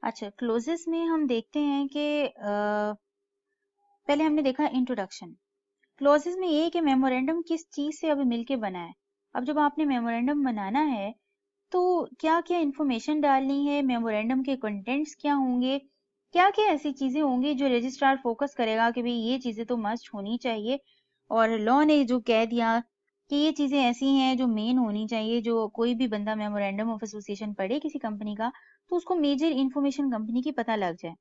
अच्छा, क्लोजेस में हम देखते हैं कि पहले हमने देखा इंट्रोडक्शन। क्लोजेस में ये है कि मेमोरेंडम किस चीज से अभी मिलके बना है। अब जब आपने मेमोरेंडम बनाना है तो क्या क्या इंफॉर्मेशन डालनी है, मेमोरेंडम के कंटेंट्स क्या होंगे, क्या क्या ऐसी चीजें होंगी जो रजिस्ट्रार फोकस करेगा कि भाई ये चीजें तो मस्ट होनी चाहिए। और लॉ ने जो कह दिया कि ये चीजें ऐसी हैं जो मेन होनी चाहिए, जो कोई भी बंदा मेमोरेंडम ऑफ एसोसिएशन पढ़े किसी कंपनी का तो उसको मेजर इंफॉर्मेशन कंपनी की पता लग जाए।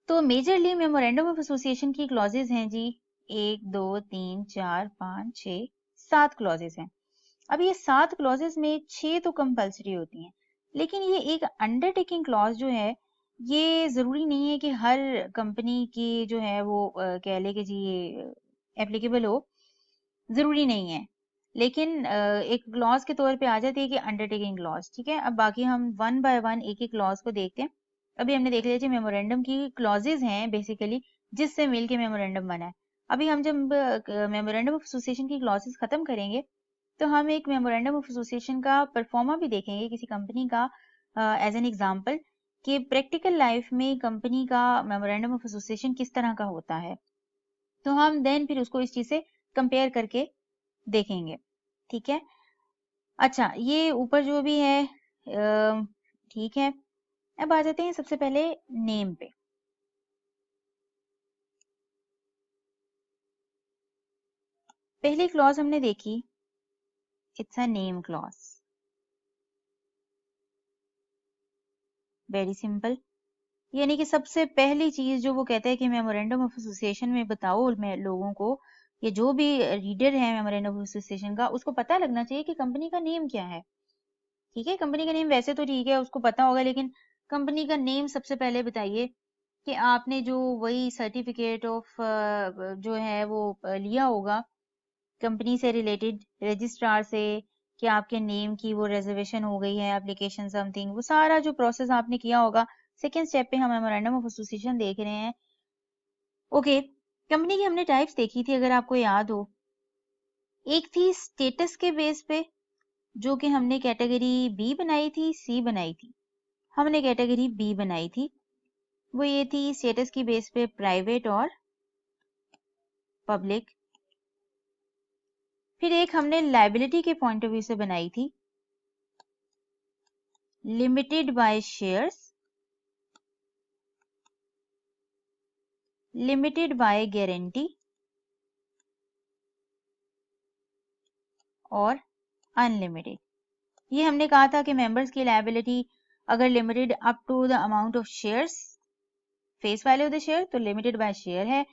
तो मेजरली मेमोरेंडम ऑफ एसोसिएशन की क्लॉजेज हैं जी, 1 2 3 4 5 6 7 क्लॉजेज हैं। अब ये 7 क्लॉजेज में 6 तो कंपलसरी होती हैं, लेकिन ये एक अंडरटेकिंग क्लॉज जो है ये जरूरी नहीं है कि हर कंपनी की जो है वो कह ले कि जी ये एप्लीकेबल हो, जरूरी नहीं है। लेकिन एक क्लॉज के तौर पे आ जाती है कि अंडरटेकिंग क्लॉज। ठीक है, अब बाकी हम वन बाय वन एक एक क्लॉज को देखते हैं। अभी हमने देख लिया जी मेमोरेंडम की क्लॉजेज हैं बेसिकली जिससे मिलके मेमोरेंडम बना है। अभी हम जब मेमोरेंडम ऑफ एसोसिएशन की क्लॉजेज खत्म करेंगे तो हम एक मेमोरेंडम ऑफ एसोसिएशन का परफॉर्मा भी देखेंगे किसी कंपनी का एज एन एग्जांपल कि प्रैक्टिकल लाइफ में कंपनी का मेमोरेंडम ऑफ एसोसिएशन किस तरह का होता है। तो हम देन फिर उसको इस चीज से कंपेयर करके देखेंगे। ठीक है, अच्छा ये ऊपर जो भी है ठीक है। अब आ जाते हैं सबसे पहले नेम पे। पहली क्लॉज हमने देखी, it's a name clause, very simple. यानी कि सबसे पहली चीज जो वो कहता है कि मेमोरेंडम ऑफ एसोसिएशन में बताओ मैं लोगों को, ये जो भी रीडर है मेमोरेंडम ऑफ एसोसिएशन का उसको पता लगना चाहिए कि कंपनी का नेम क्या है। ठीक है, कंपनी का नेम वैसे तो ठीक है उसको पता होगा, लेकिन कंपनी का नेम सबसे पहले बताइए कि आपने जो वही सर्टिफिकेट ऑफ जो है वो लिया होगा कंपनी से रिलेटेड रजिस्ट्रार से कि आपके नेम की वो रिजर्वेशन हो गई है एप्लीकेशन समथिंग, वो सारा जो प्रोसेस आपने किया होगा। सेकेंड स्टेप पे हम मेमोरेंडम ऑफ एसोसिएशन देख रहे हैं। ओके, कंपनी की हमने टाइप्स देखी थी अगर आपको याद हो। एक थी स्टेटस के बेस पे जो कि हमने कैटेगरी बी बनाई थी, सी बनाई थी। हमने कैटेगरी बी बनाई थी, वो ये थी स्टेटस की बेस पे प्राइवेट और पब्लिक। फिर एक हमने लायबिलिटी के पॉइंट ऑफ व्यू से बनाई थी, limited by shares, limited by guarantee और अनलिमिटेड। ये हमने कहा था कि मेंबर्स की लायबिलिटी अगर limited up to the amount of shares, face value of the share, तो लिमिटेड बाय शेयर है।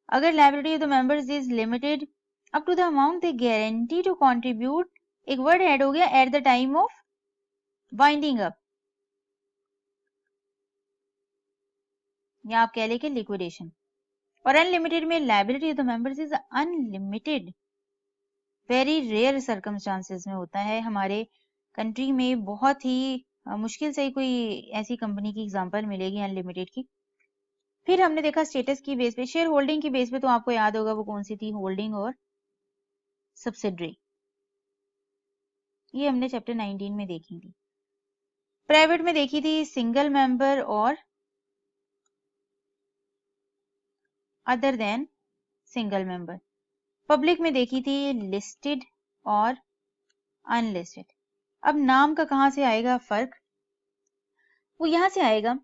अगर liability of the members is limited up to the amount they guarantee to contribute, एक word add हो गया, at the time of winding up, या आप कह लें लिक्विडेशन। और अनलिमिटेड में liability of the members is unlimited, very rare circumstances में होता है। हमारे कंट्री में बहुत ही मुश्किल से ही कोई ऐसी कंपनी की एग्जांपल मिलेगी अनलिमिटेड की। फिर हमने देखा स्टेटस की बेस पे, शेयर होल्डिंग की बेस पे तो आपको याद होगा वो कौन सी थी, होल्डिंग और सब्सिडरी। ये हमने चैप्टर 19 में देखी थी। प्राइवेट में देखी थी सिंगल मेंबर और other than single member. Public में देखी थी लिस्टेड और अनलिस्टेड। अब नाम का कहां से आएगा फर्क, वो यहां से आएगा,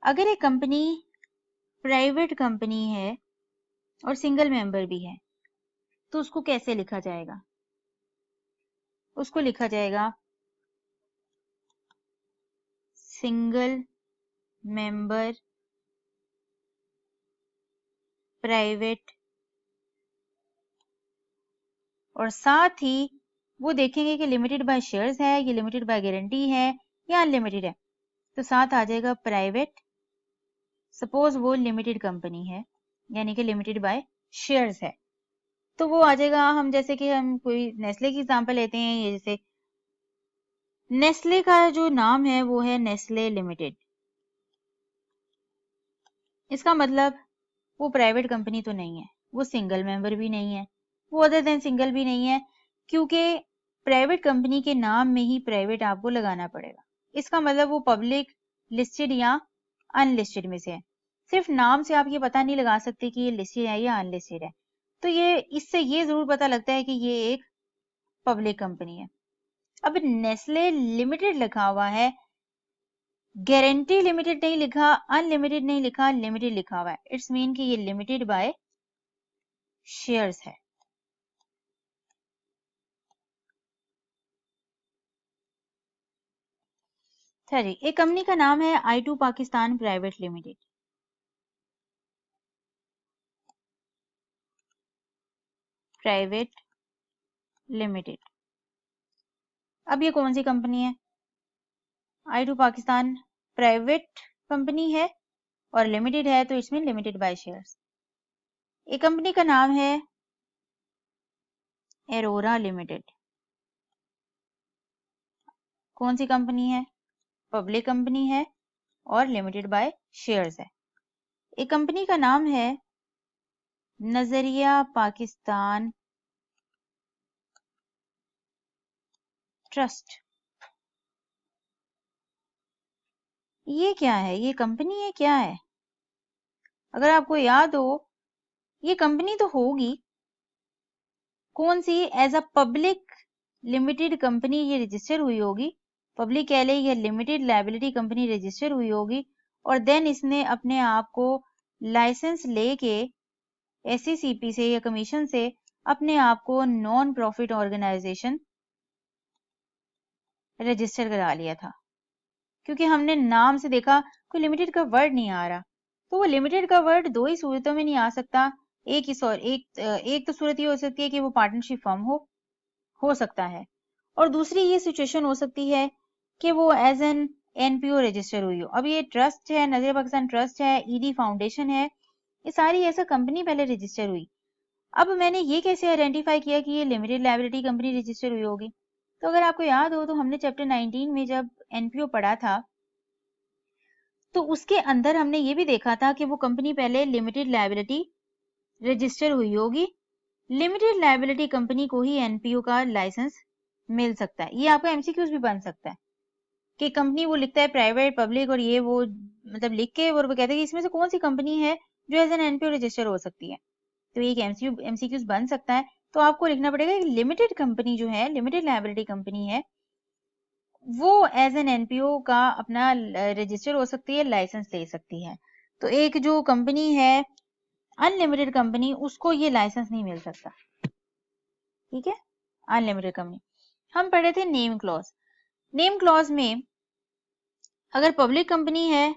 अगर एक कंपनी प्राइवेट कंपनी है और सिंगल मेंबर भी है तो उसको कैसे लिखा जाएगा, उसको लिखा जाएगा सिंगल मेंबर प्राइवेट, और साथ ही वो देखेंगे कि लिमिटेड बाय शेयर्स है, ये लिमिटेड बाय गारंटी है या अनलिमिटेड है। तो साथ आ जाएगा प्राइवेट, सपोज वो लिमिटेड कंपनी है यानी कि लिमिटेड बाय शेयर्स है, तो वो आ जाएगा। हम जैसे कि हम कोई नेस्ले की एग्जांपल लेते हैं, ये जैसे नेस्ले का जो नाम है वो है नेस्ले लिमिटेड, इसका मतलब वो प्राइवेट कंपनी तो नहीं है, वो सिंगल मेंबर भी नहीं है, वो अदर देन सिंगल भी नहीं है, क्योंकि प्राइवेट कंपनी के नाम में ही प्राइवेट आपको लगाना पड़ेगा। इसका मतलब वो पब्लिक, लिस्टेड या अनलिस्टेड में से है। सिर्फ नाम से आप ये पता नहीं लगा सकते कि ये लिस्टेड है या अनलिस्टेड है। तो ये इससे ये जरूर पता लगता है कि ये एक पब्लिक कंपनी है। अब नेस्ले लिमिटेड लिखा हुआ है, गारंटी लिमिटेड नहीं लिखा, अनलिमिटेड नहीं लिखा, लिमिटेड लिखा हुआ है। इट्स मीन कि ये लिमिटेड बाय शेयर्स है। जी, एक कंपनी का नाम है I2 Pakistan private limited. Private limited, अब ये कौन सी कंपनी है? I2 पाकिस्तान प्राइवेट कंपनी है और लिमिटेड है, तो इसमें लिमिटेड बाय शेयर्स। एक कंपनी का नाम है एरोरा लिमिटेड। कौन सी कंपनी है? पब्लिक कंपनी है और लिमिटेड बाय शेयर्स है। एक कंपनी का नाम है नजरिया पाकिस्तान ट्रस्ट। ये क्या है? ये कंपनी है क्या है? अगर आपको याद हो, ये कंपनी तो होगी, कौन सी? As a public limited company ये रजिस्टर हुई होगी, पब्लिक कह ले या लिमिटेड लायबिलिटी कंपनी रजिस्टर हुई होगी, और देन इसने अपने आप को लाइसेंस लेके SECP से या कमीशन से अपने आप को नॉन प्रॉफिट ऑर्गेनाइजेशन रजिस्टर करा लिया था। क्योंकि हमने नाम से देखा कोई लिमिटेड का वर्ड नहीं आ रहा, तो वो लिमिटेड का वर्ड दो ही सूरतों में नहीं आ सकता। एक तो सूरत ये हो सकती है कि वो पार्टनरशिप फर्म हो सकता है, और दूसरी ये सिचुएशन हो सकती है कि वो एज एन NPO रजिस्टर हुई हो। अब ये ट्रस्ट है, नजरिया पाकिस्तान ट्रस्ट है, ED फाउंडेशन है, ये सारी ऐसा कंपनी पहले रजिस्टर हुई। अब मैंने ये कैसे आइडेंटिफाई किया कि ये लिमिटेड लायबिलिटी कंपनी रजिस्टर हुई होगी? तो अगर आपको याद हो, तो हमने चैप्टर 19 में जब NPO पढ़ा था, तो उसके अंदर हमने ये भी देखा था कि वो कंपनी पहले लिमिटेड लायबिलिटी रजिस्टर हुई होगी। लिमिटेड लायबिलिटी कंपनी को ही NPO का लाइसेंस मिल सकता है। ये आपका MCQs भी बन सकता है कि कंपनी वो लिखता है प्राइवेट, पब्लिक और ये वो, मतलब लिख के और वो कहते हैं कि इसमें से कौन सी कंपनी है जो एज एन NPO रजिस्टर हो सकती है। तो एक MCQs बन सकता है। तो आपको लिखना पड़ेगा कि लिमिटेड कंपनी जो है, लिमिटेड लायबिलिटी कंपनी है, वो एज एन NPO का अपना रजिस्टर हो सकती है, लाइसेंस ले सकती है। तो एक जो कंपनी है अनलिमिटेड कंपनी, उसको ये लाइसेंस नहीं मिल सकता। ठीक है, अनलिमिटेड कंपनी। हम पढ़े थे नेम क्लॉज। नेम क्लॉज में अगर पब्लिक कंपनी है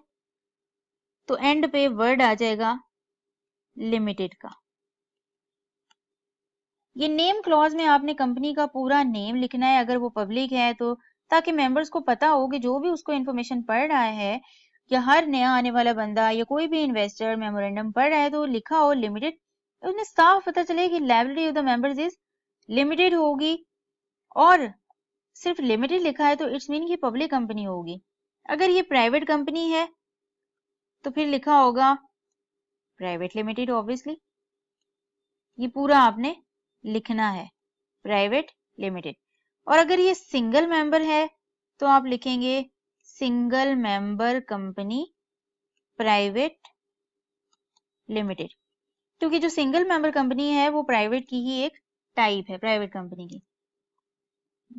तो एंड पे वर्ड आ जाएगा लिमिटेड का। ये नेम क्लॉज में आपने कंपनी का पूरा नेम लिखना है अगर वो पब्लिक है तो, ताकि मेंबर्स को पता हो कि जो भी उसको इन्फॉर्मेशन पढ़ रहा है, या हर नया आने वाला बंदा या कोई भी इन्वेस्टर मेमोरेंडम पढ़ रहा है तो लिखा हो लिमिटेड, तो उन्हें साफ पता चले कि liability of the members is limited होगी। और सिर्फ लिमिटेड लिखा है तो इट्स मीन कि पब्लिक कंपनी होगी। अगर ये प्राइवेट कंपनी है तो फिर लिखा होगा प्राइवेट लिमिटेड। ऑब्वियसली ये पूरा आपने लिखना है, प्राइवेट लिमिटेड। और अगर ये सिंगल मेंबर है तो आप लिखेंगे single member company private limited, क्योंकि जो सिंगल मेंबर कंपनी है वो प्राइवेट की ही एक टाइप है, प्राइवेट कंपनी की।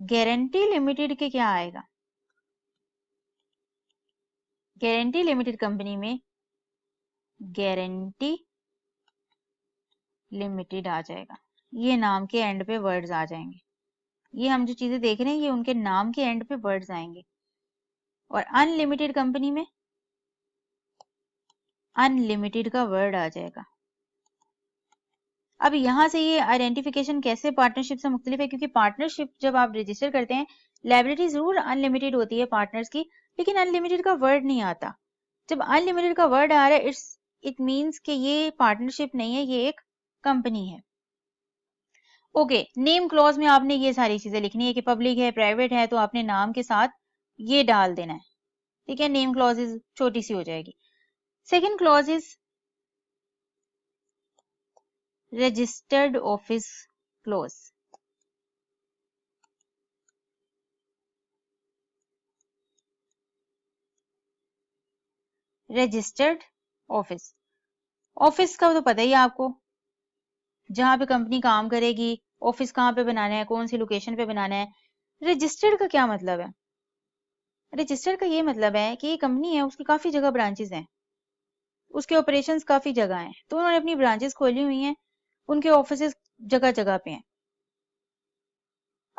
गारंटी लिमिटेड के क्या आएगा? गारंटी लिमिटेड कंपनी में गारंटी लिमिटेड आ जाएगा। ये नाम के एंड पे वर्ड्स आ जाएंगे। ये हम जो चीजें देख रहे हैं ये उनके नाम के एंड पे वर्ड्स आएंगे। और अनलिमिटेड कंपनी में अनलिमिटेड का वर्ड आ जाएगा। अब यहां से ये आइडेंटिफिकेशन कैसे पार्टनरशिप से मुख्तलिफ है, क्योंकि पार्टनरशिप जब आप रजिस्टर करते हैं, लायबिलिटी जरूर अनलिमिटेड होती है पार्टनर्स की, लेकिन अनलिमिटेड का वर्ड नहीं आता। जब अनलिमिटेड का वर्ड आ रहा है, इट मीन्स कि ये पार्टनरशिप नहीं है, ये एक कंपनी है। ओके, नेम क्लॉज में आपने ये सारी चीजें लिखनी है कि पब्लिक है, प्राइवेट है, तो आपने नाम के साथ ये डाल देना है। ठीक है, नेम क्लॉजेज छोटी सी हो जाएगी। Second clause is registered office clause. Registered office. Office का तो पता ही है आपको, जहां पे कंपनी काम करेगी, ऑफिस कहाँ पे बनाना है, कौन सी लोकेशन पे बनाना है। रजिस्टर्ड का क्या मतलब है? रजिस्टर्ड का ये मतलब है कि ये कंपनी है, उसकी काफी जगह ब्रांचेस हैं, उसके ऑपरेशंस काफी जगह हैं, तो उन्होंने अपनी ब्रांचेस खोली हुई हैं, उनके ऑफिस जगह जगह पे हैं।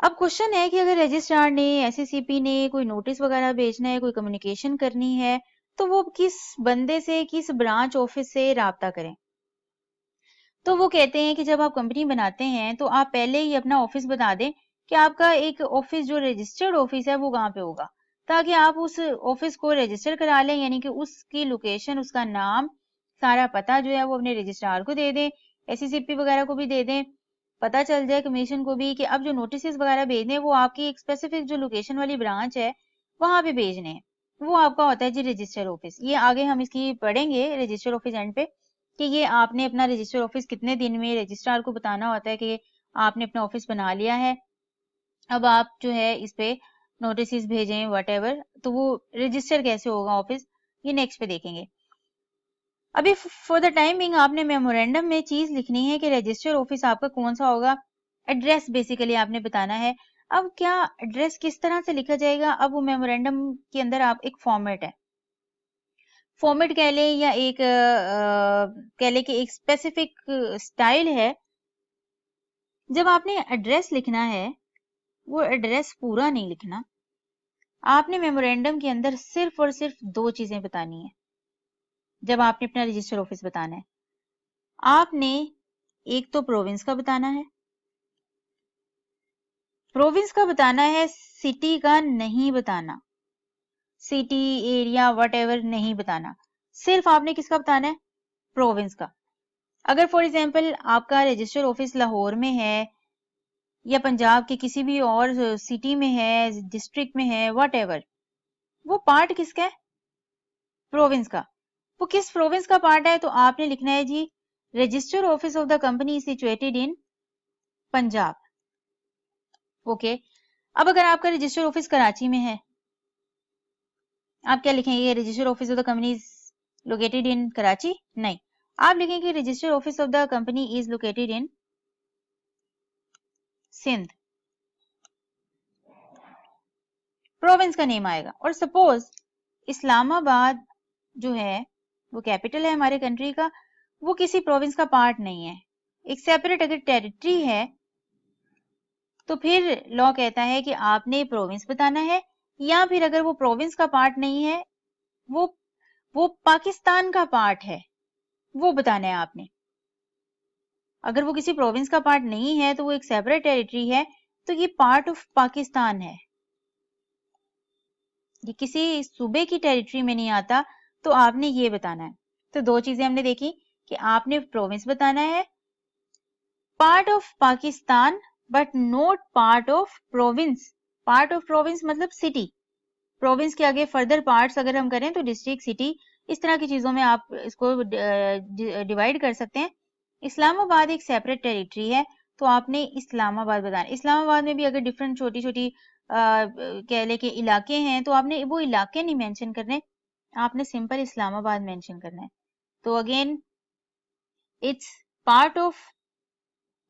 अब क्वेश्चन है कि अगर रजिस्ट्रार ने, एससीसीपी ने कोई नोटिस वगैरह भेजना है, कोई कम्युनिकेशन करनी है, तो वो किस बंदे से, किस ब्रांच ऑफिस से राब्ता करें। तो वो कहते हैं कि जब आप कंपनी बनाते हैं तो आप पहले ही अपना ऑफिस बता दें कि आपका एक ऑफिस जो रजिस्टर्ड ऑफिस है वो कहाँ पे होगा, ताकि आप उस ऑफिस को रजिस्टर करा लें, यानी कि उसकी लोकेशन, उसका नाम, सारा पता जो है वो अपने रजिस्ट्रार को दे दें, एससीसीपी वगैरह को भी दे दें, पता चल जाए कमीशन को भी कि अब जो नोटिस वगैरह भेजने वो आपकी एक स्पेसिफिक जो लोकेशन वाली ब्रांच है वहां पे भेजने हैं। वो आपका होता है जी रजिस्टर ऑफिस। ये आगे हम इसकी पढ़ेंगे रजिस्टर ऑफिस एंड पे, कि ये आपने अपना रजिस्टर ऑफिस कितने दिन में रजिस्ट्रार को बताना होता है कि आपने अपना ऑफिस बना लिया है, अब आप जो है इस पे नोटिस भेजें व्हाटएवर, तो वो रजिस्टर कैसे होगा ऑफिस, ये नेक्स्ट पे देखेंगे। अभी फॉर द टाइम बिंग आपने मेमोरेंडम में चीज लिखनी है कि रजिस्टर ऑफिस आपका कौन सा होगा। एड्रेस बेसिकली आपने बताना है। अब क्या एड्रेस किस तरह से लिखा जाएगा, अब वो मेमोरेंडम के अंदर आप एक फॉर्मेट है, फॉर्मेट कह लें या एक कह लें कि एक स्पेसिफिक स्टाइल है। जब आपने एड्रेस लिखना है, वो एड्रेस पूरा नहीं लिखना, आपने मेमोरेंडम के अंदर सिर्फ और सिर्फ दो चीजें बतानी है। जब आपने अपना रजिस्टर ऑफिस बताना है, आपने एक तो प्रोविंस का बताना है, प्रोविंस का बताना है, सिटी का नहीं बताना, सिटी एरिया व्हाटएवर नहीं बताना, सिर्फ आपने किसका बताना है, प्रोविंस का। अगर फॉर एग्जांपल आपका रजिस्टर ऑफिस लाहौर में है या पंजाब के किसी भी और सिटी में है, डिस्ट्रिक्ट में है, व्हाटएवर, वो पार्ट किसका है, प्रोविंस का। वो किस प्रोविंस का पार्ट है, तो आपने लिखना है जी register office of the company situated in Punjab. Okay. अब अगर आपका रजिस्टर ऑफिस कराची में है, आप क्या लिखेंगे, register office of the company is located in Karachi, नहीं, आप लिखेंगे register office of the company is located in Sindh, province का नेम आएगा। और सपोज इस्लामाबाद जो है वो कैपिटल है हमारे कंट्री का, वो किसी प्रोविंस का पार्ट नहीं है, एक सेपरेट अगर टेरिटरी है, तो फिर लॉ कहता है कि आपने प्रोविंस बताना है, या फिर अगर वो प्रोविंस का पार्ट नहीं है, वो वो पाकिस्तान का पार्ट है, वो बताना है आपने। अगर वो किसी प्रोविंस का पार्ट नहीं है तो वो एक सेपरेट टेरिटरी है, तो ये पार्ट ऑफ पाकिस्तान है, ये किसी सूबे की टेरिटरी में नहीं आता, तो आपने ये बताना है। तो दो चीजें हमने देखी कि आपने प्रोविंस बताना है, part of Pakistan but not part of province. Part of province मतलब सिटी, प्रोविंस के आगे फर्दर पार्ट्स अगर हम करें तो डिस्ट्रिक्ट, सिटी, इस तरह की चीजों में आप इसको डिवाइड कर सकते हैं। इस्लामाबाद एक सेपरेट टेरिटरी है, तो आपने इस्लामाबाद बताना। इस्लामाबाद में भी अगर डिफरेंट छोटी छोटी कह ले के इलाके हैं, तो आपने वो इलाके नहीं मेंशन करने, आपने सिंपल इस्लामाबाद मेंशन करना है। तो again it's part of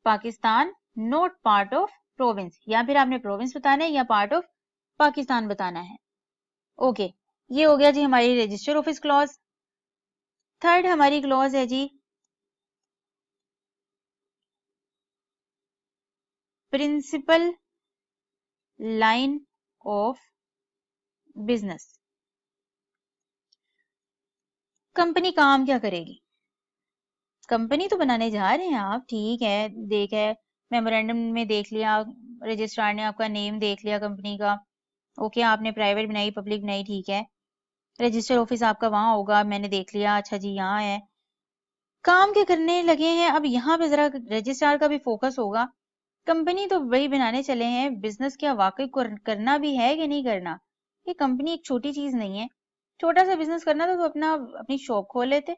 Pakistan, not part of province, या फिर आपने प्रोविंस बताना है या पार्ट ऑफ पाकिस्तान बताना है। ओके, ये हो गया जी हमारी रजिस्टर ऑफिस क्लॉज। थर्ड हमारी क्लॉज है जी principal line of business. Company काम क्या करेगी, कंपनी तो बनाने जा रहे हैं आप, ठीक है, देख है मेमोरेंडम में देख लिया, रजिस्ट्रार ने आपका नेम देख लिया कंपनी का, ओके, आपने प्राइवेट बनाई, पब्लिक बनाई, ठीक है, रजिस्टर ऑफिस आपका वहां होगा, मैंने देख लिया, अच्छा जी यहाँ है, काम के करने लगे हैं। अब यहाँ पे जरा रजिस्ट्रार का भी फोकस होगा, कंपनी तो वही बनाने चले हैं, बिजनेस क्या वाकई करना भी है कि नहीं करना। ये कंपनी एक छोटी चीज नहीं है, छोटा सा बिजनेस करना था तो अपनी शॉप खोल लेते,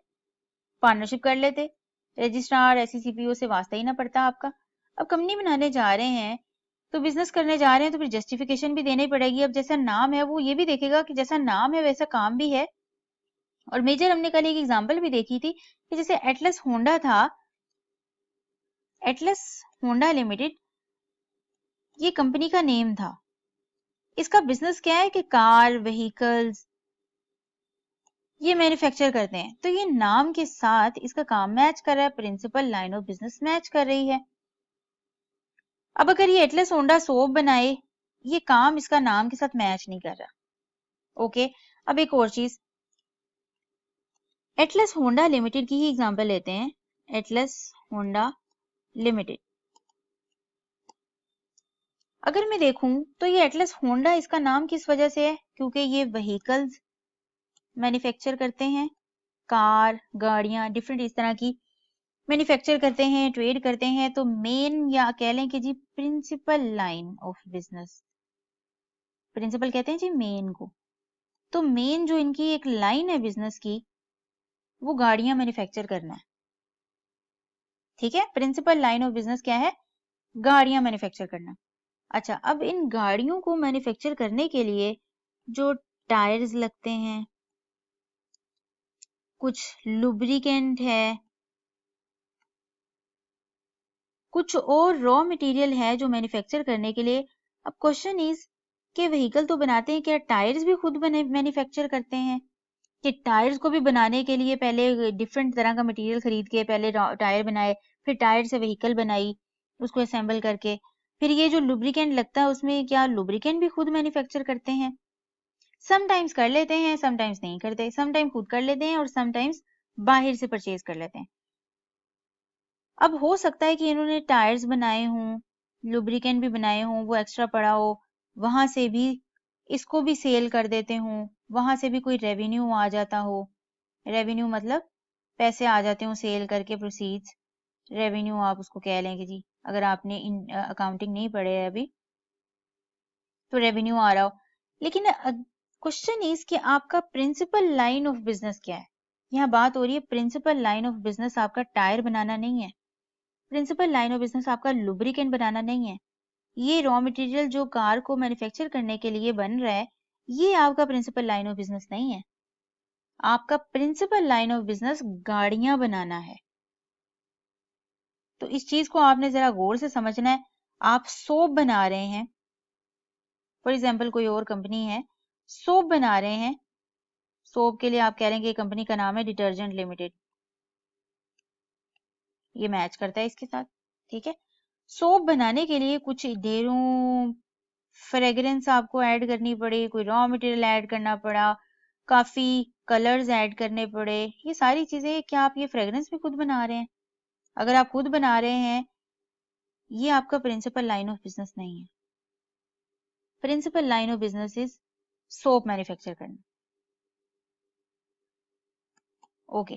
पार्टनरशिप कर लेते, रजिस्ट्रार एससीसीपीओ से वास्ता ही ना पड़ता आपका। अब कंपनी बनाने जा रहे हैं तो बिजनेस करने जा रहे हैं, तो फिर जस्टिफिकेशन भी देनी पड़ेगी। अब जैसा नाम है वो ये भी देखेगा कि जैसा नाम है वैसा काम भी है, और मेजर हमने कल एक एग्जांपल भी देखी थी कि जैसे एटलस होंडा था, एटलस होंडा लिमिटेड ये कंपनी का नेम था। इसका बिजनेस क्या है कि कार व्हीकल्स ये मैन्युफैक्चर करते हैं, तो ये नाम के साथ इसका काम मैच कर रहा है, principal line of business match कर रही है। अब अगर ये एटलस होंडा सोप बनाए, ये काम इसका नाम के साथ मैच नहीं कर रहा। ओके, अब एक और चीज, एटलस होंडा लिमिटेड की ही एग्जांपल लेते हैं। एटलस होंडा लिमिटेड, अगर मैं देखूं तो ये एटलस होंडा इसका नाम किस वजह से है? क्योंकि ये व्हीकल्स मैन्युफैक्चर करते हैं, कार गाड़ियां डिफरेंट इस तरह की मैन्युफैक्चर करते हैं, ट्रेड करते हैं। तो मेन या कह लें कि जी principal line of business, principal कहते हैं जी मेन को, तो मेन जो इनकी एक लाइन है बिजनेस की वो गाड़ियां मैन्युफैक्चर करना है। ठीक है, प्रिंसिपल लाइन ऑफ बिजनेस क्या है? गाड़ियां मैन्युफैक्चर करना। अच्छा, अब इन गाड़ियों को मैन्युफैक्चर करने के लिए जो टायर्स लगते हैं, कुछ लुब्रिकेंट है, कुछ और रॉ मटेरियल है जो मैन्युफैक्चर करने के लिए। अब क्वेश्चन इज कि व्हीकल तो बनाते हैं, क्या टायर्स भी खुद मैन्युफैक्चर करते हैं? कि टायर्स को भी बनाने के लिए पहले डिफरेंट तरह का मटेरियल खरीद के पहले टायर बनाए, फिर टायर से व्हीकल बनाई उसको असेंबल करके, फिर ये जो लुब्रिकेंट लगता है उसमें क्या लुब्रिकेंट भी खुद मैन्युफैक्चर करते हैं? समटाइम्स कर लेते हैं, समटाइम्स नहीं करते, समटाइम्स खुद कर लेते हैं और समटाइम्स बाहर से परचेज कर लेते हैं। अब हो सकता है कि इन्होंने टायर्स बनाए हों, लुब्रिकेंट भी बनाए हों, वो एक्स्ट्रा पड़ा हो, वहां से भी इसको भी सेल कर देते हों, वहां से भी कोई रेवेन्यू आ जाता हो। रेवेन्यू मतलब पैसे आ जाते हो सेल करके, प्रोसीड्स, रेवेन्यू आप उसको कह लें कि जी अगर आपने अकाउंटिंग नहीं पढ़े है अभी तो रेवेन्यू आ रहा हो। लेकिन क्वेश्चन इज कि आपका प्रिंसिपल लाइन ऑफ बिजनेस क्या है? यहाँ बात हो रही है प्रिंसिपल लाइन ऑफ बिजनेस आपका टायर बनाना नहीं है, प्रिंसिपल लाइन ऑफ बिजनेस आपका लुब्रिकेंट बनाना नहीं है। ये रॉ मटेरियल जो कार को मैन्युफैक्चर करने के लिए बन रहा है, ये आपका प्रिंसिपल लाइन ऑफ बिजनेस नहीं है। आपका प्रिंसिपल लाइन ऑफ बिजनेस गाड़ियां बनाना है। तो इस चीज को आपने जरा गौर से समझना है। आप सोप बना रहे हैं, फॉर एग्जाम्पल कोई और कंपनी है सोप बना रहे हैं, सोप के लिए आप कह रहे हैं कि कंपनी का नाम है डिटर्जेंट लिमिटेड, ये मैच करता है इसके साथ। ठीक है, सोप बनाने के लिए कुछ ढेरों फ्रेग्रेंस आपको ऐड करनी पड़े, कोई रॉ मटेरियल ऐड करना पड़ा, काफी कलर्स ऐड करने पड़े, ये सारी चीजें। क्या आप ये फ्रेग्रेंस भी खुद बना रहे हैं? अगर आप खुद बना रहे हैं, ये आपका प्रिंसिपल लाइन ऑफ बिजनेस नहीं है। Principal line of business is soap manufacture करना। ओके,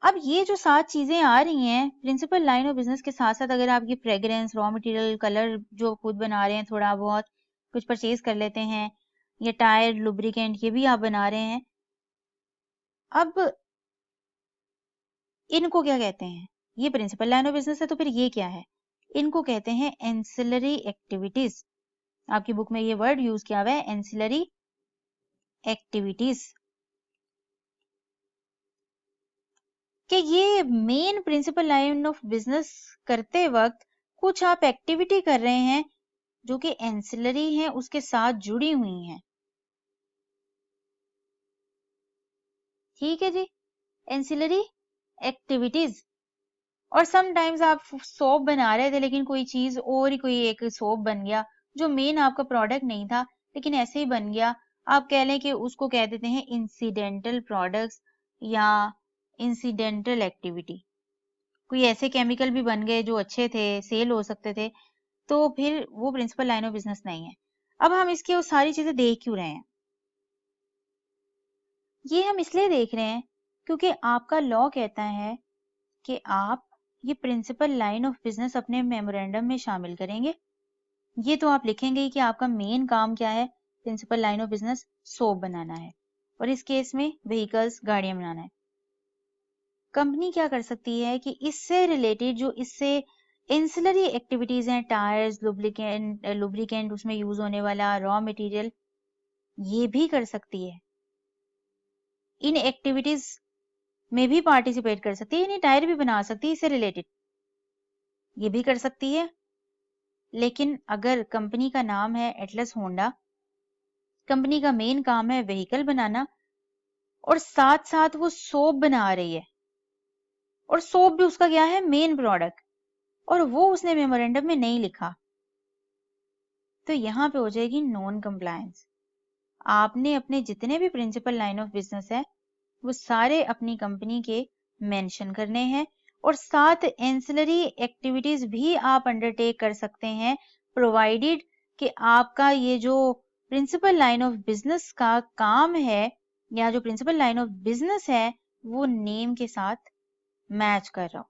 अब ये जो 7 चीजें आ रही हैं प्रिंसिपल लाइन ऑफ बिजनेस के साथ साथ, अगर आप ये फ्रेग्रेंस, रॉ मटेरियल, कलर जो खुद बना रहे हैं, थोड़ा बहुत कुछ परचेज कर लेते हैं, ये टायर लुब्रिकेंट ये भी आप बना रहे हैं, अब इनको क्या कहते हैं? ये प्रिंसिपल लाइन ऑफ बिजनेस है, तो फिर ये क्या है? इनको कहते हैं एंसिलरी एक्टिविटीज। आपकी बुक में ये वर्ड यूज किया हुआ है, एंसिलरी एक्टिविटीज, कि ये main principal line of business करते वक्त कुछ आप एक्टिविटी कर रहे हैं जो कि एंसिलरी हैं, उसके साथ जुड़ी हुई हैं। ठीक है जी, एंसिलरी एक्टिविटीज। और समटाइम्स आप सोप बना रहे थे लेकिन कोई चीज और ही, कोई एक सोप बन गया जो मेन आपका प्रोडक्ट नहीं था लेकिन ऐसे ही बन गया। आप कह लें कि उसको कह देते हैं इंसिडेंटल प्रोडक्ट्स या इंसिडेंटल एक्टिविटी। कोई ऐसे केमिकल भी बन गए जो अच्छे थे, सेल हो सकते थे, तो फिर वो प्रिंसिपल लाइन ऑफ बिजनेस नहीं है। अब हम इसकी वो सारी चीजें देख क्यों रहे हैं? ये हम इसलिए देख रहे हैं क्योंकि आपका लॉ कहता है कि आप ये प्रिंसिपल लाइन ऑफ बिजनेस अपने मेमोरेंडम में शामिल करेंगे। ये तो आप लिखेंगे कि आपका मेन काम क्या है, principal line of business soap बनाना है, और इस केस में व्हीकल्स गाड़ियां बनाना है। कंपनी क्या कर सकती है कि इससे रिलेटेड जो इससे एंसिलरी एक्टिविटीज हैं, टायर्स, लुब्रिकेंट उसमें यूज होने वाला रॉ मटेरियल, ये भी कर सकती है। इन एक्टिविटीज में भी पार्टिसिपेट कर सकती है, यानी टायर भी बना सकती है इससे रिलेटेड, ये भी कर सकती है। लेकिन अगर कंपनी का नाम है एटलस होंडा, कंपनी का मेन काम है व्हीकल बनाना, और साथ साथ वो सोप बना रही है, और सोप भी उसका क्या है, मेन प्रोडक्ट, और वो उसने मेमोरेंडम में नहीं लिखा, तो यहाँ पे हो जाएगी नॉन कंप्लायंस। आपने अपने जितने भी प्रिंसिपल लाइन ऑफ बिजनेस है वो सारे अपनी कंपनी के मेंशन करने हैं, और साथ एंसिलरी एक्टिविटीज भी आप अंडरटेक कर सकते हैं, प्रोवाइडेड कि आपका ये जो प्रिंसिपल लाइन ऑफ बिजनेस का काम है या जो प्रिंसिपल लाइन ऑफ बिजनेस है वो नेम के साथ मैच कर रहा हो।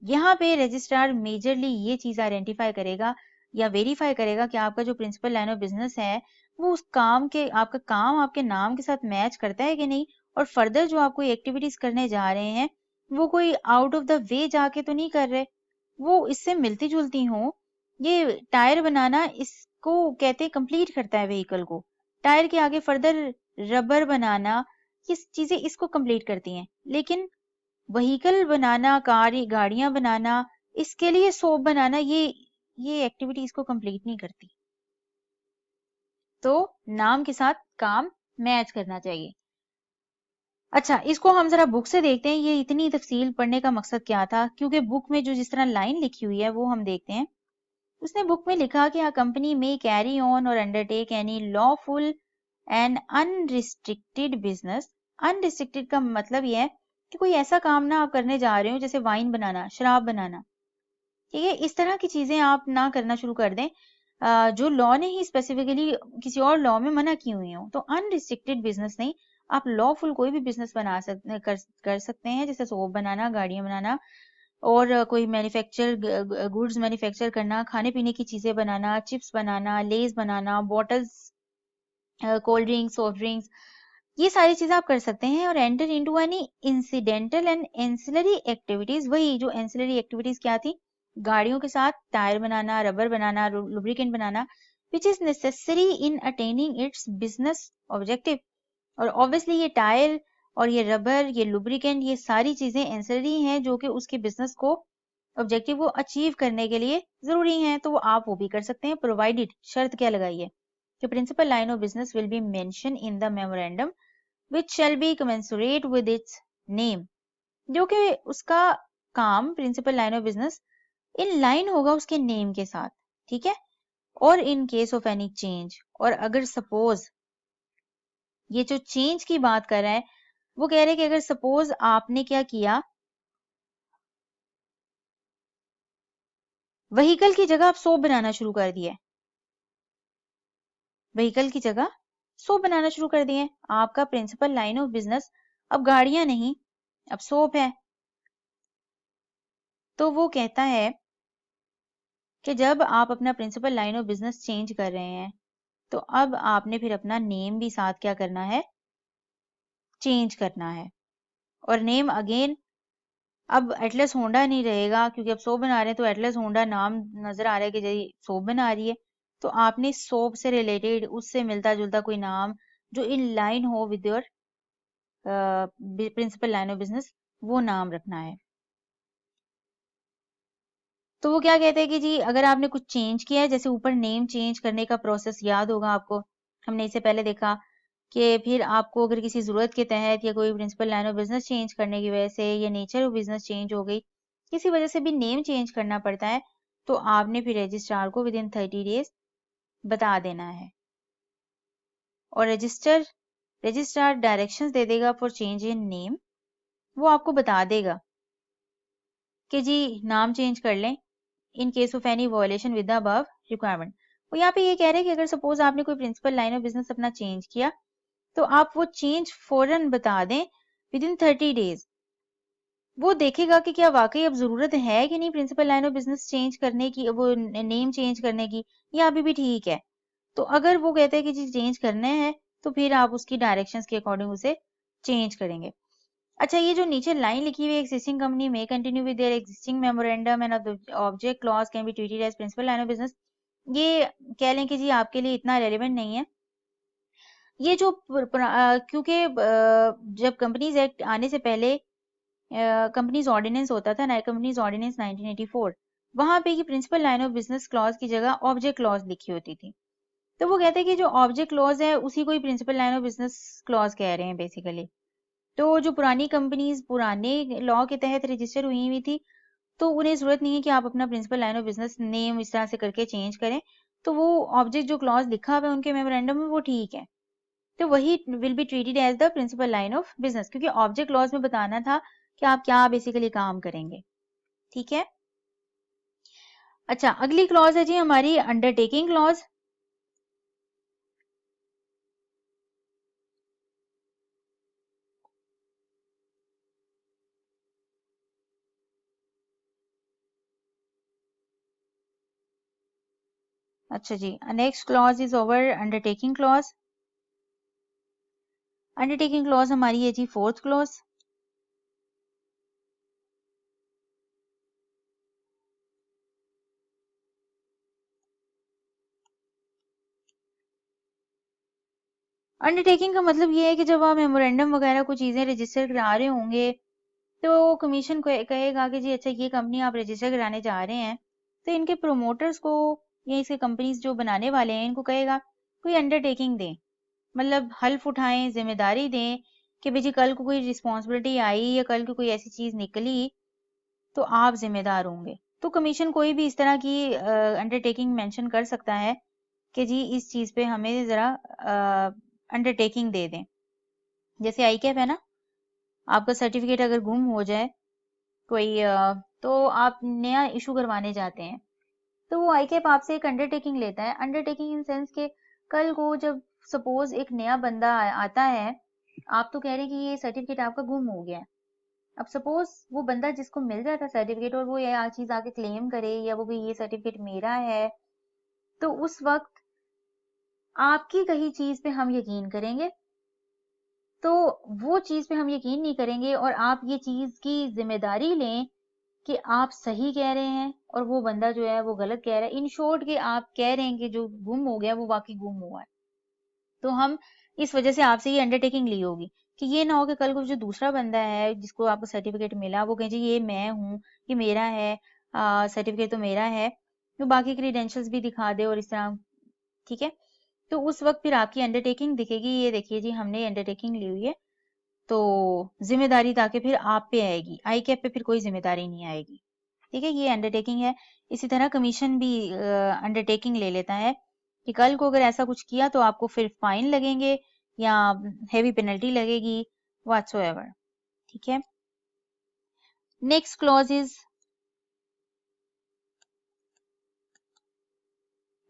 यहाँ पे रजिस्ट्रार मेजरली ये चीज आइडेंटिफाई करेगा या वेरीफाई करेगा कि आपका जो प्रिंसिपल लाइन ऑफ बिजनेस है वो उस काम के, आपका काम आपके नाम के साथ मैच करता है कि नहीं, और फर्दर जो आप कोई एक्टिविटीज करने जा रहे हैं वो कोई आउट ऑफ द वे जाके तो नहीं कर रहे, वो इससे मिलती जुलती हो। ये टायर बनाना इसको कहते हैं कंप्लीट करता है व्हीकल को, टायर के आगे फर्दर रबर बनाना, ये चीजें इसको कंप्लीट करती हैं। लेकिन व्हीकल बनाना, गाड़ियां बनाना, इसके लिए सोप बनाना, ये एक्टिविटी इसको कंप्लीट नहीं करती। तो नाम के साथ काम मैच करना चाहिए। अच्छा, इसको हम जरा बुक से देखते हैं, ये इतनी तफसील पढ़ने का मकसद क्या था, क्योंकि बुक में जो जिस तरह लाइन लिखी हुई है वो हम देखते हैं। उसने बुक में लिखा कि a company may carry on or undertake any lawful and unrestricted business। Unrestricted का मतलब ये है कि कोई ऐसा काम ना आप करने जा रहे हो जैसे वाइन बनाना, शराब बनाना, ठीक है, इस तरह की चीजें आप ना करना शुरू कर दें जो लॉ ने ही स्पेसिफिकली किसी और लॉ में मना की हुई हो। तो अनरिस्ट्रिक्टेड बिजनेस नहीं, आप लॉफुल कोई भी बिजनेस बना सकते कर सकते हैं, जैसे सोप बनाना, गाड़ियां बनाना, और कोई मैन्युफैक्चर गुड्स मैन्युफैक्चर करना, खाने पीने की चीजें बनाना, चिप्स बनाना, लेज बनाना, bottles, cold drinks, soft drinks, ये सारी चीजें आप कर सकते हैं। और enter into any incidental and ancillary activities, वही जो एंसिलरी एक्टिविटीज क्या थी, गाड़ियों के साथ टायर बनाना, रबर बनाना, लुब्रिकेंट बनाना, which is necessary in attaining its business objective. और ऑब्वियसली ये टायर और ये रबर, ये लुब्रिकेंट, ये सारी चीजें एंसिलरी हैं जो कि उसके बिजनेस को, ऑब्जेक्टिव को अचीव करने के लिए जरूरी हैं, तो आप वो भी कर सकते हैं, प्रोवाइडेड, शर्त क्या लगाई है कि principal line of business will be mention in the memorandum which shall be commensurate with its name, जो कि उसका काम, principal line of business, in line होगा उसके नेम के साथ, ठीक है। और in case of any change, और अगर सपोज, ये जो चेंज की बात कर रहा है वो कह रहे हैं कि अगर सपोज आपने क्या किया, व्हीकल की जगह आप सोप बनाना शुरू कर दिया, व्हीकल की जगह सोप बनाना शुरू कर दिए, आपका प्रिंसिपल लाइन ऑफ बिजनेस अब गाड़ियां नहीं, अब सोप है। तो वो कहता है कि जब आप अपना principal line of business change कर रहे हैं तो अब आपने फिर अपना नेम भी साथ क्या करना है, चेंज करना है। और नेम अगेन अब एटलस होंडा नहीं रहेगा, क्योंकि अब सोप बना रहे हैं तो एटलस होंडा नाम नजर आ रहा है कि जी सोप बना रही है, तो आपने सोप से रिलेटेड, उससे मिलता जुलता कोई नाम जो इन लाइन हो with your principal line of business, वो नाम रखना है। तो वो क्या कहते हैं कि जी अगर आपने कुछ चेंज किया है, जैसे ऊपर नेम चेंज करने का प्रोसेस याद होगा आपको, हमने इससे पहले देखा कि फिर आपको अगर किसी जरूरत के तहत या कोई principal line of business change करने की वजह से या नेचर ऑफ बिजनेस चेंज हो गई, किसी वजह से भी नेम चेंज करना पड़ता है, तो आपने फिर रजिस्ट्रार को विद इन 30 डेज बता देना है। और रजिस्ट्रार डायरेक्शंस दे देगा फॉर चेंज इन नेम, वो आपको बता देगा कि जी नाम चेंज कर लें इन case of any violation with the above requirement. वो यहाँ पे ये कह रहे हैं कि अगर सपोज आपने कोई प्रिंसिपल लाइन ऑफ बिजनेस अपना चेंज किया तो आप वो चेंज फौरन बता दें विद इन 30 डेज। वो देखेगा कि क्या वाकई अब जरूरत है कि नहीं principal line of business change करने की, वो नेम चेंज करने की, या अभी भी ठीक है। तो अगर वो कहते हैं कि जी चेंज करने हैं तो फिर आप उसकी डायरेक्शंस के अकॉर्डिंग उसे चेंज करेंगे। अच्छा, ये जो नीचे लाइन लिखी हुई है, एक्सिस्टिंग कंपनी में continue with their existing memorandum and object clause can be treated as principal line of business, ये कह लें कि जी आपके लिए इतना रेलेवेंट नहीं है, ये जो क्योंकि जब कंपनीज एक्ट आने से पहले कंपनीज ऑर्डिनेंस होता था, कंपनीज ऑर्डिनेंस 1984, वहां पे ये principal line of business clause की जगह ऑब्जेक्ट क्लॉज लिखी होती थी। तो वो कहते हैं कि जो ऑब्जेक्ट क्लॉज है उसी को ही principal line of business clause कह रहे हैं बेसिकली। तो जो पुरानी कंपनीज पुराने लॉ के तहत रजिस्टर हुई हुई थी, तो उन्हें जरूरत नहीं है कि आप अपना principal line of business name इस तरह से करके चेंज करें। तो वो ऑब्जेक्ट जो क्लॉज लिखा हुआ है उनके मेमोरेंडम में वो ठीक है, तो वही will be treated as the principal line of business, क्योंकि ऑब्जेक्ट क्लॉज में बताना था कि आप क्या बेसिकली काम करेंगे। ठीक है। अच्छा, अगली क्लॉज है जी हमारी अंडरटेकिंग क्लॉज। अच्छा जी, next clause is over undertaking clause. Undertaking clause हमारी है जी फोर्थ क्लॉज। अंडरटेकिंग का मतलब ये है कि जब आप मेमोरेंडम वगैरह कुछ चीजें रजिस्टर करा रहे होंगे, तो कमीशन कहेगा कि जी अच्छा ये कंपनी आप रजिस्टर कराने जा रहे हैं, तो इनके प्रोमोटर्स को या इसके कंपनीज जो बनाने वाले हैं इनको कहेगा कोई अंडरटेकिंग दें, मतलब हल्फ उठाएं, जिम्मेदारी दें कि भाई जी कल को कोई रिस्पॉन्सिबिलिटी आई या कल को कोई ऐसी चीज निकली तो आप जिम्मेदार होंगे। तो कमीशन कोई भी इस तरह की अंडरटेकिंग मेंशन कर सकता है कि जी इस चीज पे हमें जरा अंडरटेकिंग दे दें। जैसे आई कैप है ना, आपका सर्टिफिकेट अगर गुम हो जाए कोई तो आप नया इशू करवाने जाते हैं, तो वो आई कैप आपसे एक अंडरटेकिंग लेता है। अंडरटेकिंग इन सेंस के कल को जब सपोज एक नया बंदा आता है, आप तो कह रहे हैं कि ये सर्टिफिकेट आपका गुम हो गया है। अब सपोज वो बंदा जिसको मिल जाता है सर्टिफिकेट और वो ये चीज आके क्लेम करे या वो भी ये सर्टिफिकेट मेरा है, तो उस वक्त आपकी कही चीज पे हम यकीन करेंगे, तो वो चीज पे हम यकीन नहीं करेंगे और आप ये चीज की जिम्मेदारी लें कि आप सही कह रहे हैं और वो बंदा जो है वो गलत कह रहा है। इन शॉर्ट कि आप कह रहे हैं कि जो गुम हो गया वो वाकई गुम हुआ है। तो हम इस वजह से आपसे ये अंडरटेकिंग ली होगी कि ये ना हो कि कल को जो दूसरा बंदा है जिसको आपको सर्टिफिकेट मिला वो कहे जी ये मैं हूँ, ये मेरा है, सर्टिफिकेट तो मेरा है, तो बाकी क्रीडेंशियल्स भी दिखा दे और इस तरह। ठीक है। तो उस वक्त फिर आपकी अंडरटेकिंग दिखेगी, ये देखिए जी हमने अंडरटेकिंग ली हुई है, तो जिम्मेदारी ताकि फिर आप पे आएगी, आई कैप पे फिर कोई जिम्मेदारी नहीं आएगी। ठीक है, ये अंडरटेकिंग है। इसी तरह कमीशन भी अंडरटेकिंग ले लेता है कि कल को अगर ऐसा कुछ किया तो आपको फिर फाइन लगेंगे या हेवी पेनल्टी लगेगी व्हाटसोएवर। ठीक है। Next clause is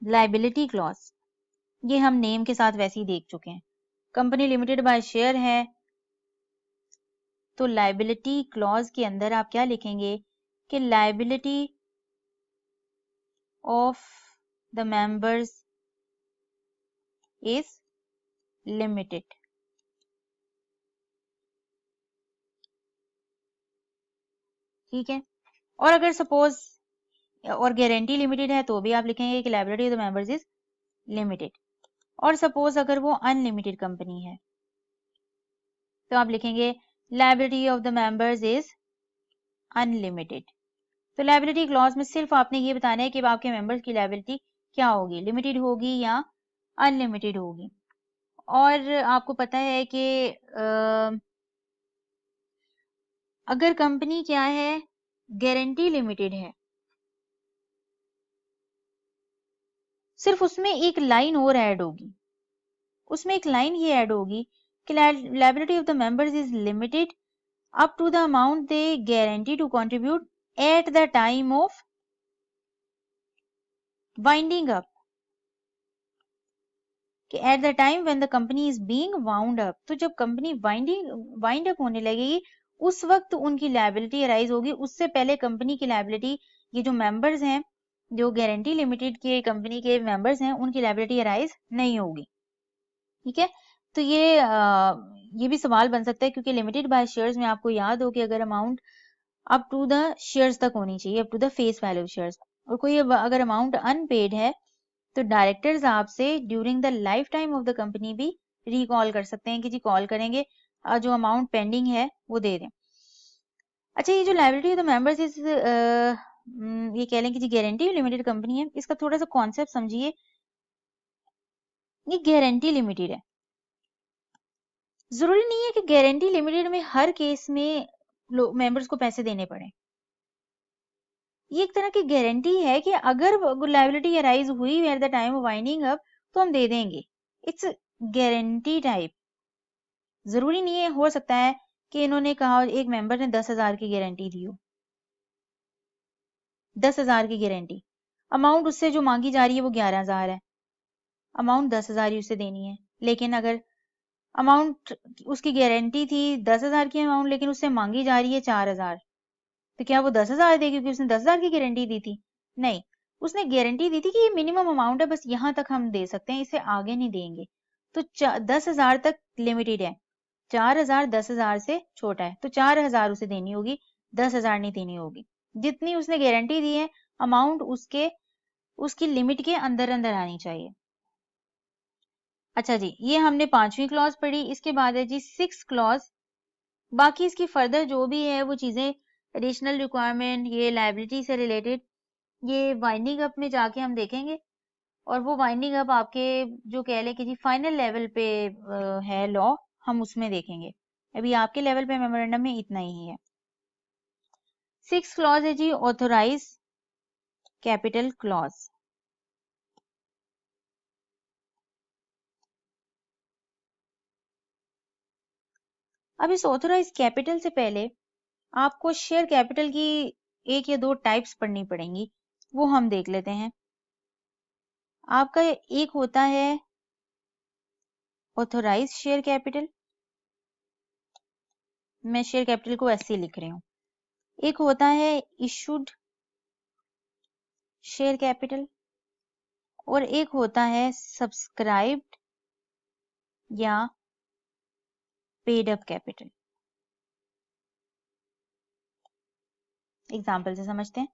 liability clause. ये हम नेम के साथ वैसे ही देख चुके हैं। कंपनी लिमिटेड बाय शेयर है, तो लाइबिलिटी क्लॉज के अंदर आप क्या लिखेंगे कि liability of the members is limited. ठीक है। और अगर सपोज और गारंटी लिमिटेड है तो भी आप लिखेंगे कि liability of the members is limited. और सपोज अगर वो अनलिमिटेड कंपनी है तो आप लिखेंगे liability of the members is unlimited. तो लायबिलिटी क्लॉज में सिर्फ आपने ये बताना है कि आपके मेंबर्स की लायबिलिटी क्या होगी, लिमिटेड होगी या अनलिमिटेड होगी। और आपको पता है कि अगर कंपनी क्या है गारंटी लिमिटेड है, सिर्फ उसमें एक लाइन और ऐड होगी, उसमें एक लाइन ये ऐड होगी कि liability of the members is limited up to the amount they guarantee to contribute at the time of winding up, कि at the time when the company is being wound up, तो जब company wind up होने लगेगी उस वक्त उनकी liability arise होगी, उससे पहले कंपनी की लायबिलिटी, ये जो मेंबर्स हैं जो गारंटी लिमिटेड के कंपनी के मेंबर्स हैं उनकी लायबिलिटी अराइज नहीं होगी। ठीक है। तो ये भी सवाल बन सकता है क्योंकि लिमिटेड बाय शेयर्स में आपको याद हो कि अगर amount up to the shares तक होनी चाहिए, up to the face value shares, और कोई अगर अमाउंट अनपेड है तो डायरेक्टर्स आपसे during the life time of the company भी रिकॉल कर सकते हैं कि जी कॉल करेंगे, जो अमाउंट पेंडिंग है वो दे दें। अच्छा, ये जो लायबिलिटी ऑफ द मेंबर्स इस ये कह लें कि जी गारंटी लिमिटेड कंपनी है, इसका थोड़ा सा कॉन्सेप्ट समझिए। ये गारंटी लिमिटेड है, जरूरी नहीं है कि गारंटी लिमिटेड में हर केस में मेंबर्स को पैसे देने पड़े। ये एक तरह की गारंटी है कि अगर लायबिलिटी अराइज हुई eight the time of winding up तो हम दे देंगे। It's guarantee type. जरूरी नहीं है, हो सकता है कि इन्होंने कहा एक मेंबर ने 10,000 की गारंटी दी हो, 10,000 की गारंटी, अमाउंट उससे जो मांगी जा रही है वो 11,000 है, अमाउंट 10,000 ही उसे देनी है। लेकिन अगर अमाउंट उसकी गारंटी थी 10,000 की अमाउंट, लेकिन उससे मांगी जा रही है 4,000, तो क्या वो 10,000 देगी क्योंकि उसने 10,000 की गारंटी दी थी? नहीं, उसने गारंटी दी थी कि ये मिनिमम अमाउंट है, बस यहाँ तक हम दे सकते हैं, इससे आगे नहीं देंगे। तो 10,000 तक लिमिटेड है, 4,000 10,000 से छोटा है, तो 4,000 उसे देनी होगी, 10,000 नहीं देनी होगी। जितनी उसने गारंटी दी है अमाउंट उसकी लिमिट के अंदर अंदर आनी चाहिए। अच्छा जी, ये हमने 5वीं क्लॉज पढ़ी। इसके बाद है जी 6 क्लॉज। बाकी इसकी फर्दर जो भी है वो चीजें, एडिशनल रिक्वायरमेंट, ये लायबिलिटी से रिलेटेड, ये वाइंडिंग अप में जाके हम देखेंगे। और वो वाइंडिंग अप आपके जो कह ले कि जी फाइनल लेवल पे है लॉ, हम उसमें देखेंगे। अभी आपके लेवल पे मेमोरेंडम में इतना ही है। 6 क्लॉज है जी ऑथोराइज कैपिटल क्लॉज। अब इस ऑथोराइज कैपिटल से पहले आपको शेयर कैपिटल की एक या दो टाइप्स पढ़नी पड़ेंगी, वो हम देख लेते हैं। आपका एक होता है ऑथोराइज शेयर कैपिटल, मैं शेयर कैपिटल को ऐसे लिख रही हूँ। एक होता है इशूड शेयर कैपिटल, और एक होता है सब्सक्राइब्ड या पेड अप कैपिटल। एग्जाम्पल से समझते हैं।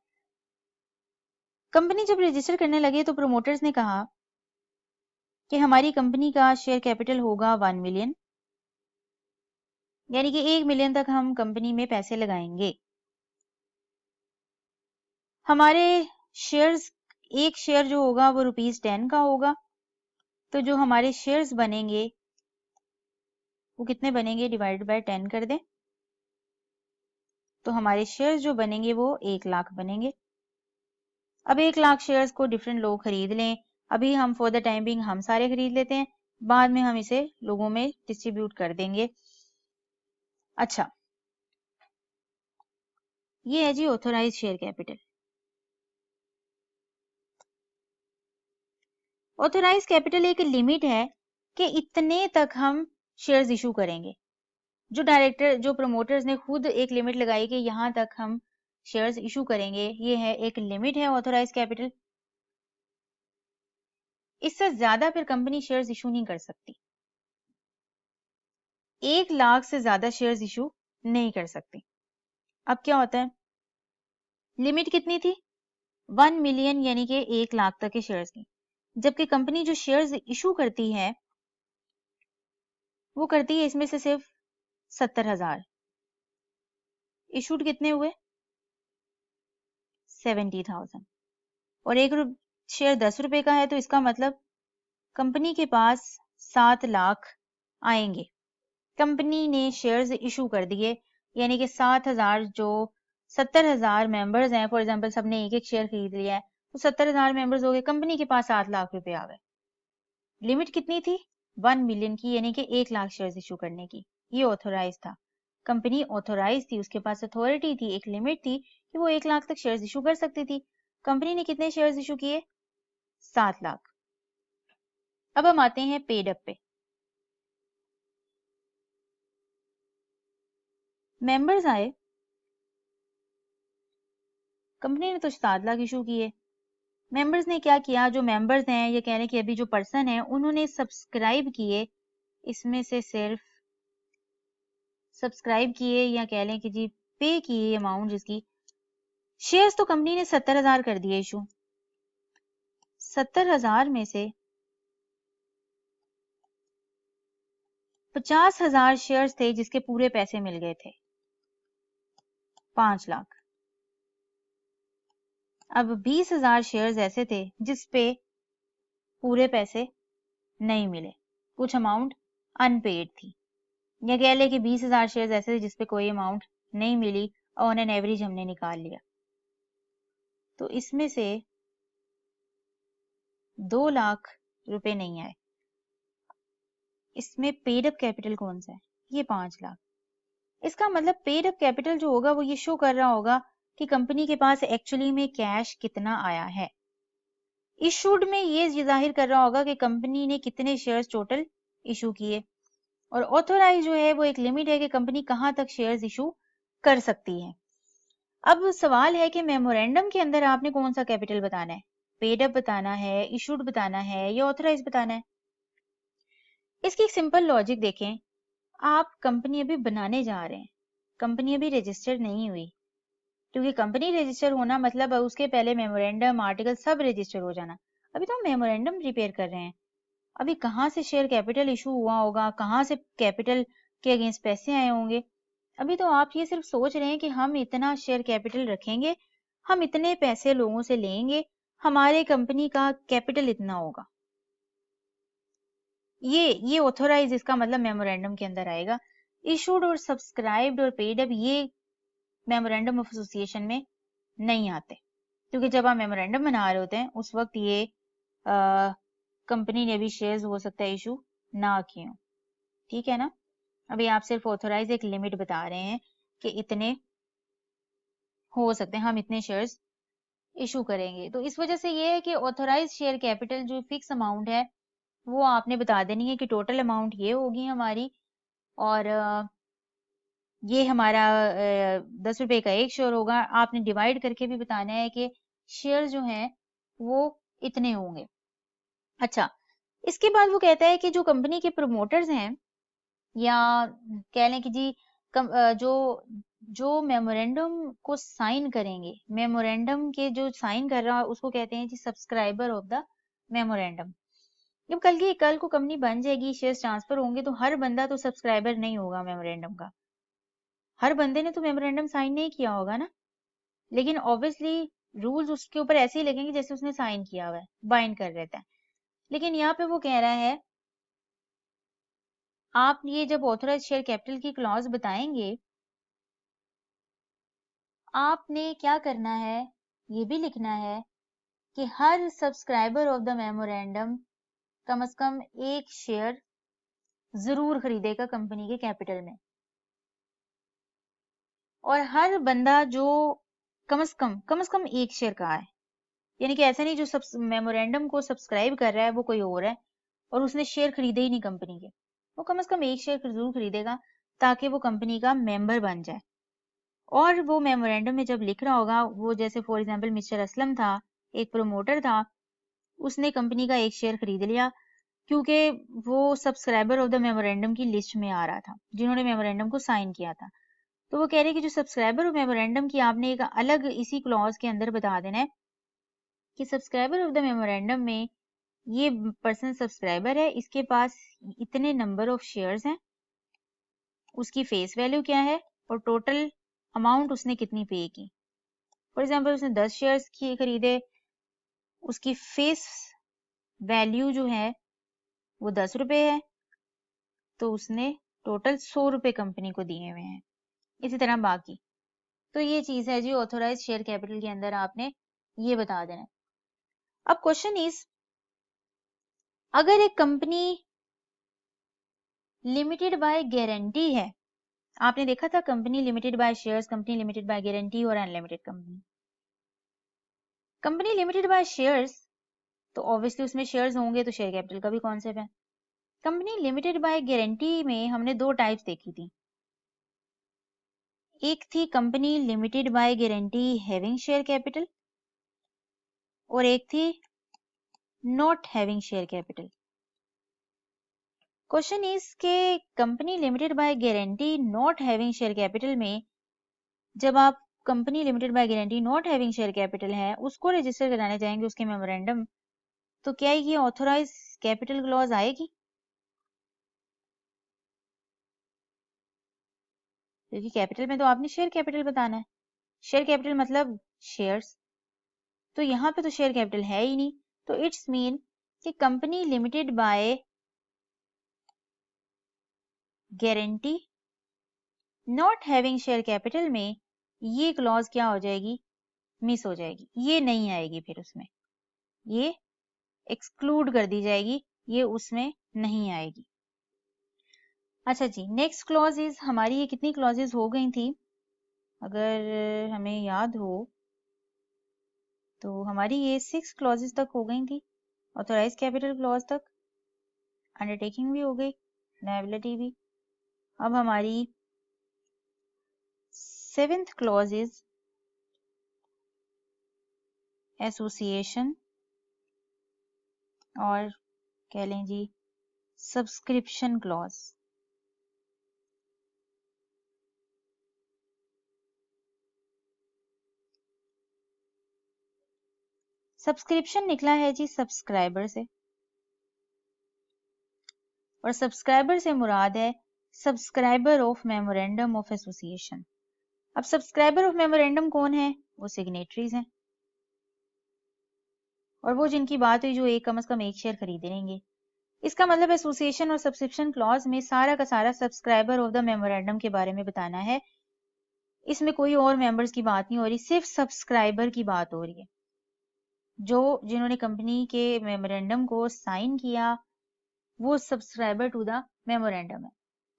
कंपनी जब रजिस्टर करने लगे तो प्रोमोटर्स ने कहा कि हमारी कंपनी का शेयर कैपिटल होगा 1 मिलियन, यानी कि 1 मिलियन तक हम कंपनी में पैसे लगाएंगे। हमारे शेयर्स, एक शेयर जो होगा वो ₹10 का होगा, तो जो हमारे शेयर्स बनेंगे वो कितने बनेंगे, डिवाइड बाय 10 कर दें, तो हमारे शेयर्स जो बनेंगे वो 1 लाख बनेंगे। अब 1 लाख शेयर्स को डिफरेंट लोग खरीद लें, अभी हम फॉर द टाइम बिंग हम सारे खरीद लेते हैं, बाद में हम इसे लोगों में डिस्ट्रीब्यूट कर देंगे। अच्छा, ये है जी authorise share capital. Authorise capital एक लिमिट है कि इतने तक हम शेयर्स इशू करेंगे। जो डायरेक्टर, जो प्रमोटर्स ने खुद एक लिमिट लगाई कि यहां तक हम शेयर्स इशू करेंगे, ये है एक लिमिट है ऑथोराइज कैपिटल। इससे ज्यादा फिर कंपनी शेयर्स इशू नहीं कर सकती, 1 लाख से ज्यादा शेयर्स इशू नहीं कर सकती। अब क्या होता है, लिमिट कितनी थी, 1 मिलियन यानी कि 1 लाख तक के शेयर्स की, जबकि कंपनी जो शेयर्स इशू करती है वो करती है इसमें से सिर्फ 70,000। इशूड कितने हुए, 70,000। और एक शेयर 10 रुपए का है, तो इसका मतलब कंपनी के पास 7 लाख आएंगे। कंपनी ने शेयर्स इशू कर दिए, यानी कि 7,000 जो 70,000 मेंबर्स हैं, फॉर एग्जांपल सबने एक एक शेयर खरीद लिया है, तो 70,000 मेंबर्स हो गए, कंपनी के पास 7 लाख रुपए आ गए। लिमिट कितनी थी, 1 मिलियन की, यानी कि 1 लाख शेयर्स इशू करने की। ये ऑथोराइज था, कंपनी ऑथोराइज थी, उसके पास अथॉरिटी थी, एक लिमिट थी कि वो 1 लाख तक शेयर्स इशू कर सकती थी। कंपनी ने कितने शेयर्स इशू किए, 7 लाख। अब हम आते हैं पेड अप पे। मेंबर्स आए, कंपनी ने तो 7 लाख इशू किए। मेंबर्स ने क्या किया, जो मेंबर्स हैं, ये कह रहे हैं कि अभी जो पर्सन है उन्होंने सब्सक्राइब किए, इसमें से सिर्फ सब्सक्राइब किए या कह लें कि जी पे किए अमाउंट जिसकी, शेयर्स तो कंपनी ने 70,000 कर दिए इशू। 70,000 में से 50,000 शेयर्स थे जिसके पूरे पैसे मिल गए थे 5 लाख। अब 20,000 शेयर्स ऐसे थे जिस पे पूरे पैसे नहीं मिले, कुछ अमाउंट अनपेड थी, या कह ले कि 20,000 शेयर्स ऐसे थे जिसपे कोई अमाउंट नहीं मिली और ऑन एन एवरेज हमने निकाल लिया। तो इसमें से 2 लाख रुपए नहीं आए। इसमें पेड अप कैपिटल कौन सा है? ये 5 लाख। इसका मतलब पेड अप कैपिटल जो होगा वो ये शो कर रहा होगा कि कंपनी के पास एक्चुअली में कैश कितना आया है। इशूड में ये जाहिर कर रहा होगा कि कंपनी ने कितने शेयर्स टोटल इशू किए। और ऑथोराइज जो है वो एक लिमिट है कि कंपनी कहाँ तक शेयर्स इशू कर सकती है। अब सवाल है कि मेमोरेंडम के अंदर आपने कौन सा कैपिटल बताना है, पेड अप बताना है, इशूड बताना है, या ऑथराइज बताना है। इसकी एक सिंपल लॉजिक देखें। आप कंपनी अभी बनाने जा रहे हैं, कंपनी अभी रजिस्टर्ड नहीं हुई, क्योंकि कंपनी रजिस्टर होना मतलब उसके पहले मेमोरेंडम आर्टिकल सब रजिस्टर हो जाना। अभी तो हम मेमोरेंडम प्रिपेयर कर रहे हैं। अभी कहाँ से शेयर कैपिटल इशू हुआ होगा, कहाँ से कैपिटल के अगेंस्ट पैसे आए होंगे, अभी तो आप ये सिर्फ सोच रहे हैं कि हम इतना शेयर कैपिटल रखेंगे, हम इतने पैसे लोगों से लेंगे, हमारे कंपनी का कैपिटल इतना होगा। ये ऑथोराइज इसका मतलब मेमोरेंडम के अंदर आएगा। इशूड और सब्सक्राइब्ड और पेड अप ये मेमोरेंडम ऑफ एसोसिएशन में नहीं आते, क्योंकि जब आप मेमोरेंडम बना रहे होते हैं उस वक्त ये कंपनी ने भी शेयर्स हो सकता है इशू ना किए हों। ठीक है ना। अभी आप सिर्फ ऑथोराइज एक लिमिट बता रहे हैं कि इतने हो सकते हैं, हम इतने शेयर्स इशू करेंगे। तो इस वजह से ये है कि ऑथोराइज शेयर कैपिटल जो फिक्स अमाउंट है वो आपने बता देनी है कि टोटल अमाउंट ये होगी हमारी, और ये हमारा 10 रुपए का एक शेयर होगा। आपने डिवाइड करके भी बताना है कि शेयर जो हैं वो इतने होंगे। अच्छा, इसके बाद वो कहता है कि जो कंपनी के प्रमोटर्स हैं, या कह लें कि जी जो जो मेमोरेंडम को साइन करेंगे, मेमोरेंडम के जो साइन कर रहा है उसको कहते हैं जी सब्सक्राइबर ऑफ द मेमोरेंडम। जब कल को कंपनी बन जाएगी, शेयर्स ट्रांसफर होंगे, तो हर बंदा तो सब्सक्राइबर नहीं होगा मेमोरेंडम का, हर बंदे ने तो मेमोरेंडम साइन नहीं किया होगा ना। लेकिन ऑब्वियसली रूल्स उसके ऊपर ऐसे ही लगेंगे जैसे उसने साइन किया हुआ है, बाइंड कर रहता है। लेकिन यहाँ पे वो कह रहा है आप ये जब ऑथराइज शेयर कैपिटल की क्लॉज बताएंगे, आपने क्या करना है, ये भी लिखना है कि हर सब्सक्राइबर ऑफ द मेमोरेंडम कम से कम एक शेयर जरूर खरीदेगा कंपनी के कैपिटल में, और हर बंदा जो कम से कम एक शेयर का है, यानी कि ऐसा नहीं जो सब मेमोरेंडम को सब्सक्राइब कर रहा है वो कोई और है और उसने शेयर खरीदे ही नहीं कंपनी के, वो कम से कम एक शेयर जरूर खरीदेगा ताकि वो कंपनी का मेंबर बन जाए। और वो मेमोरेंडम में जब लिख रहा होगा, वो जैसे फॉर एग्जांपल मिस्टर असलम था, एक प्रमोटर था, उसने कंपनी का एक शेयर खरीद लिया क्योंकि वो सब्सक्राइबर ऑफ द मेमोरेंडम की लिस्ट में आ रहा था जिन्होंने मेमोरेंडम को साइन किया था। तो वो कह रहे हैं कि जो सब्सक्राइबर ऑफ मेमोरेंडम की आपने एक अलग इसी क्लॉज के अंदर बता देना है कि सब्सक्राइबर ऑफ द मेमोरेंडम में ये पर्सन सब्सक्राइबर है, इसके पास इतने नंबर ऑफ शेयर्स हैं, उसकी फेस वैल्यू क्या है और टोटल अमाउंट उसने कितनी पे की। फॉर एग्जांपल उसने 10 शेयर्स की खरीदे, उसकी फेस वैल्यू जो है वो 10 रुपए है, तो उसने टोटल 100 रुपए कंपनी को दिए हुए हैं। इसी तरह बाकी। तो ये चीज है जी ऑथोराइज शेयर कैपिटल के अंदर आपने ये बता देना। अब क्वेश्चन इज, अगर एक कंपनी लिमिटेड बाय गारंटी है, आपने देखा था company limited by shares, company limited by guarantee और unlimited company. Company limited by shares तो ऑब्वियसली उसमें शेयर्स होंगे तो शेयर कैपिटल का भी कॉन्सेप्ट है। कंपनी लिमिटेड बाय गारंटी में हमने दो टाइप्स देखी थी, एक थी company limited by guarantee having share capital और एक थी not having share capital. Question is के company limited by guarantee not having share capital में जब आप company limited by guarantee not having share capital है उसको रजिस्टर कराने जाएंगे उसके मेमोरेंडम, तो क्या ये ऑथोराइज कैपिटल क्लॉज आएगी? क्योंकि कैपिटल में तो आपने शेयर कैपिटल बताना है। शेयर कैपिटल मतलब शेयर्स, तो यहाँ पे तो शेयर कैपिटल है ही नहीं, तो इट्स मीन कि company limited by guarantee not having share capital में ये क्लॉज क्या हो जाएगी, मिस हो जाएगी, ये नहीं आएगी, फिर उसमें ये एक्सक्लूड कर दी जाएगी, ये उसमें नहीं आएगी। अच्छा जी, नेक्स्ट क्लॉज इज हमारी, ये कितनी क्लॉजेज हो गई थी अगर हमें याद हो तो हमारी ये 6 क्लॉजेज तक हो गई थी। ऑथोराइज कैपिटल क्लॉज तक, अंडरटेकिंग भी हो गई, लायबिलिटी भी। अब हमारी 7th क्लॉज इज एसोसिएशन, और कह लें जी सब्सक्रिप्शन क्लॉज। सब्सक्रिप्शन निकला है जी सब्सक्राइबर से, और सब्सक्राइबर से मुराद है subscriber of memorandum of association. अब सब्सक्राइबर ऑफ मेमोरेंडम कौन है, वो सिग्नेटरीज हैं, और वो जिनकी बात हुई जो एक कम से कम एक शेयर खरीदेंगे। इसका मतलब एसोसिएशन और सब्सक्रिप्शन क्लॉज में सारा का सारा सब्सक्राइबर ऑफ द मेमोरेंडम के बारे में बताना है। इसमें कोई और मेंबर्स की बात नहीं हो रही, सिर्फ सब्सक्राइबर की बात हो रही है, जो जिन्होंने कंपनी के मेमोरेंडम को साइन किया वो सब्सक्राइबर टू द मेमोरेंडम है।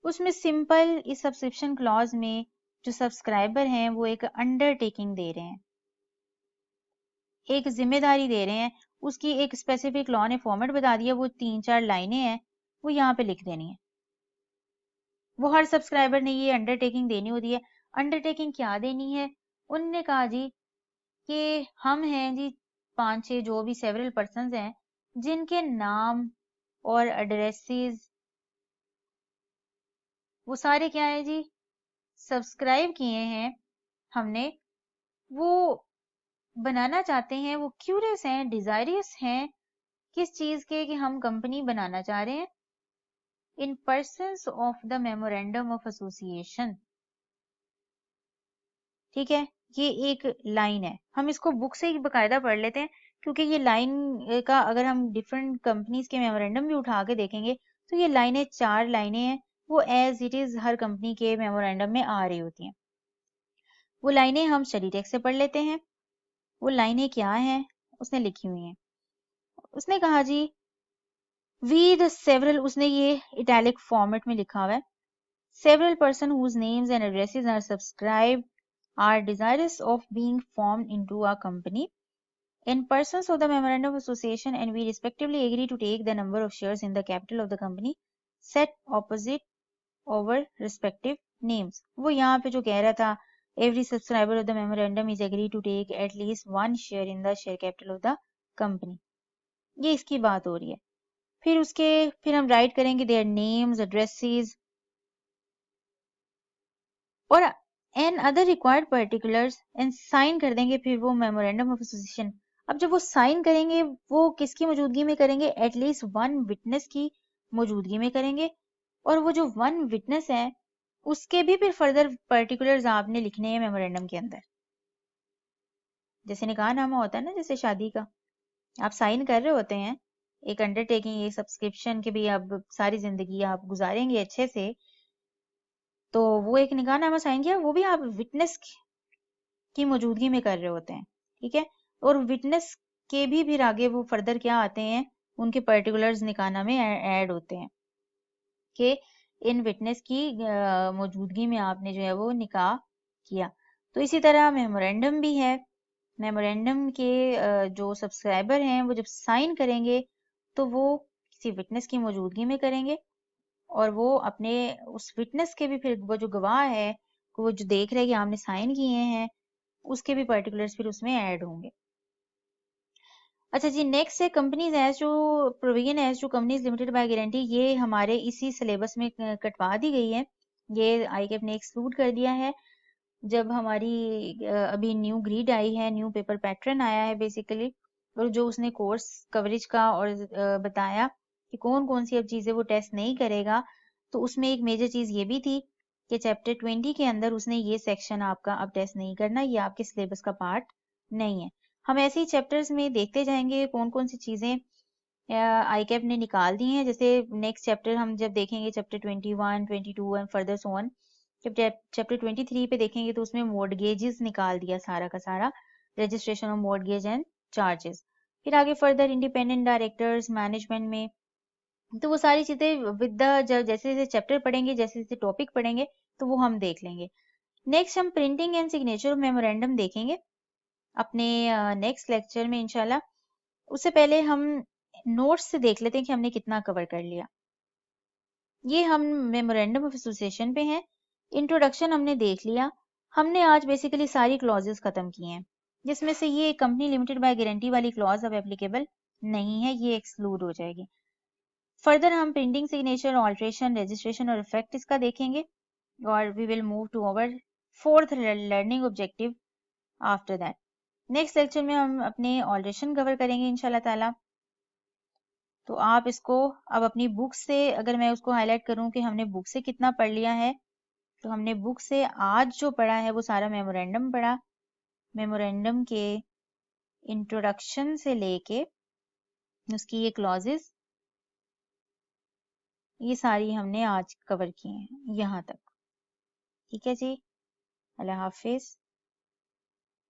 उसमें सिंपल इस सब्सक्रिप्शन क्लॉज में जो सब्सक्राइबर हैं वो एक अंडरटेकिंग दे रहे हैं, एक जिम्मेदारी दे रहे हैं, उसकी एक स्पेसिफिक लॉ ने फॉर्मेट बता दिया, वो 3-4 लाइनें हैं, वो यहाँ पे लिख देनी है। वो हर सब्सक्राइबर ने ये अंडरटेकिंग देनी होती है। अंडरटेकिंग क्या देनी है, उनने कहा जी कि हम हैं जी 5-6 जो भी सेवरल पर्सन्स हैं जिनके नाम और एड्रेसेस वो सारे क्या है जी सब्सक्राइब किए हैं हमने, वो बनाना चाहते हैं, वो क्यूरियस हैं, डिजायरियस हैं किस चीज के, कि हम कंपनी बनाना चाह रहे हैं in persons of the memorandum of association. ठीक है, ये एक लाइन है, हम इसको बुक से ही बकायदा पढ़ लेते हैं, क्योंकि ये लाइन का अगर हम डिफरेंट कंपनीज के मेमोरेंडम भी उठा के देखेंगे तो ये लाइनें 4 लाइनें हैं, वो एज इट इज हर कंपनी के मेमोरेंडम में आ रही होती हैं। वो लाइनें हम स्टडी टेक्स्ट से पढ़ लेते हैं। वो लाइनें क्या हैं, उसने लिखी हुई हैं। उसने कहा जी वी द सेवरल, उसने ये इटैलिक फॉर्मेट में लिखा हुआ है, several person whose names and addresses are subscribed are desirous of being formed into a company in persons of the memorandum of association, and we respectively agree to take the number of shares in the capital of the company set opposite over respective names। वो यहाँ पे जो कह रहा था every subscriber of the memorandum is agreed to take at least 1 share in the share capital of the company, ये इसकी बात हो रही है। फिर हम राइट करेंगे their names, addresses और an other required particulars and sign कर देंगे फिर वो मेमोरेंडम ऑफ एसोसिएशन। अब जब वो साइन करेंगे वो किसकी मौजूदगी में करेंगे, एटलीस्ट 1 विटनेस की मौजूदगी में करेंगे, और वो जो 1 विटनेस है उसके भी फिर फर्दर पर्टिकुलर्स आपने लिखने हैं मेमोरेंडम के अंदर। जैसे निकाहनामा होता है ना, जैसे शादी का आप साइन कर रहे होते हैं एक अंडरटेकिंग, एक सब्सक्रिप्शन के भी अब सारी जिंदगी आप गुजारेंगे अच्छे से, तो वो एक निकाहनामा साइन किया, वो भी आप विटनेस की मौजूदगी में कर रहे होते हैं। ठीक है, और विटनेस के भी फिर आगे वो फर्दर क्या आते हैं, उनके पर्टिकुलर्स निकाहनामा में ऐड होते हैं कि इन विटनेस की मौजूदगी में आपने जो है वो निकाह किया। तो इसी तरह मेमोरेंडम भी है, मेमोरेंडम के जो सब्सक्राइबर हैं वो जब साइन करेंगे तो वो किसी विटनेस की मौजूदगी में करेंगे, और वो अपने उस विटनेस के भी फिर वो जो गवाह है वो जो देख रहे हैं कि आपने साइन किए हैं उसके भी पर्टिकुलर्स फिर उसमें ऐड होंगे। अच्छा जी, नेक्स्ट है कंपनीज एज जो प्रोविजन एज जो कंपनीज लिमिटेड बाय गारंटी, ये हमारे इसी सिलेबस में कटवा दी गई है, ये आईकेएफ ने एक्सक्लूड कर दिया है। जब हमारी अभी न्यू ग्रिड आई है, न्यू पेपर पैटर्न आया है बेसिकली, और जो उसने कोर्स कवरेज का और बताया कि कौन कौन सी अब चीजें वो टेस्ट नहीं करेगा, तो उसमें एक मेजर चीज ये भी थी कि चैप्टर 20 के अंदर उसने ये सेक्शन आपका अब टेस्ट नहीं करना, ये आपके सिलेबस का पार्ट नहीं है। हम ऐसे ही चैप्टर्स में देखते जाएंगे कौन कौन सी चीज़ें आईकैप ने निकाल दी हैं। जैसे नेक्स्ट चैप्टर हम जब देखेंगे chapter 21, 22 and further so on, जब चैप्टर 23 पे देखेंगे तो उसमें मॉर्टगेजेस निकाल दिया सारा का सारा, registration of mortgage and charges. फिर आगे फर्दर इंडिपेंडेंट डायरेक्टर्स मैनेजमेंट में, तो वो सारी चीजें विद द जब जैसे जैसे चैप्टर पढ़ेंगे, जैसे जैसे टॉपिक पढ़ेंगे, तो वो हम देख लेंगे। नेक्स्ट हम प्रिंटिंग एंड सिग्नेचर मेमोरेंडम देखेंगे अपने नेक्स्ट लेक्चर में इंशाल्लाह। उससे पहले हम नोट्स से देख लेते हैं कि हमने कितना कवर कर लिया। ये हम मेमोरेंडम ऑफ एसोसिएशन पे हैं। इंट्रोडक्शन हमने देख लिया। हमने आज बेसिकली सारी क्लॉजेस खत्म की हैं, जिसमें से ये कंपनी लिमिटेड बाय गारंटी वाली क्लॉज अब एप्लीकेबल नहीं है, ये एक्सक्लूड हो जाएगी। फर्दर हम प्रिंटिंग सिग्नेचर, ऑल्ट्रेशन, रजिस्ट्रेशन और इफेक्ट इसका देखेंगे और we will move to our fourth learning objective after that. Next lecture में हम अपने ऑल्ट्रेशन कवर करेंगे इंशाल्लाह ताला। तो आप इसको अब अपनी बुक से, अगर मैं उसको हाईलाइट करूं कि हमने बुक से कितना पढ़ लिया है, तो हमने बुक से आज जो पढ़ा है वो सारा मेमोरेंडम पढ़ा। मेमोरेंडम के इंट्रोडक्शन से लेके उसकी ये क्लॉजेस, ये सारी हमने आज कवर की हैं यहाँ तक। ठीक है जी, अल्लाह हाफिज।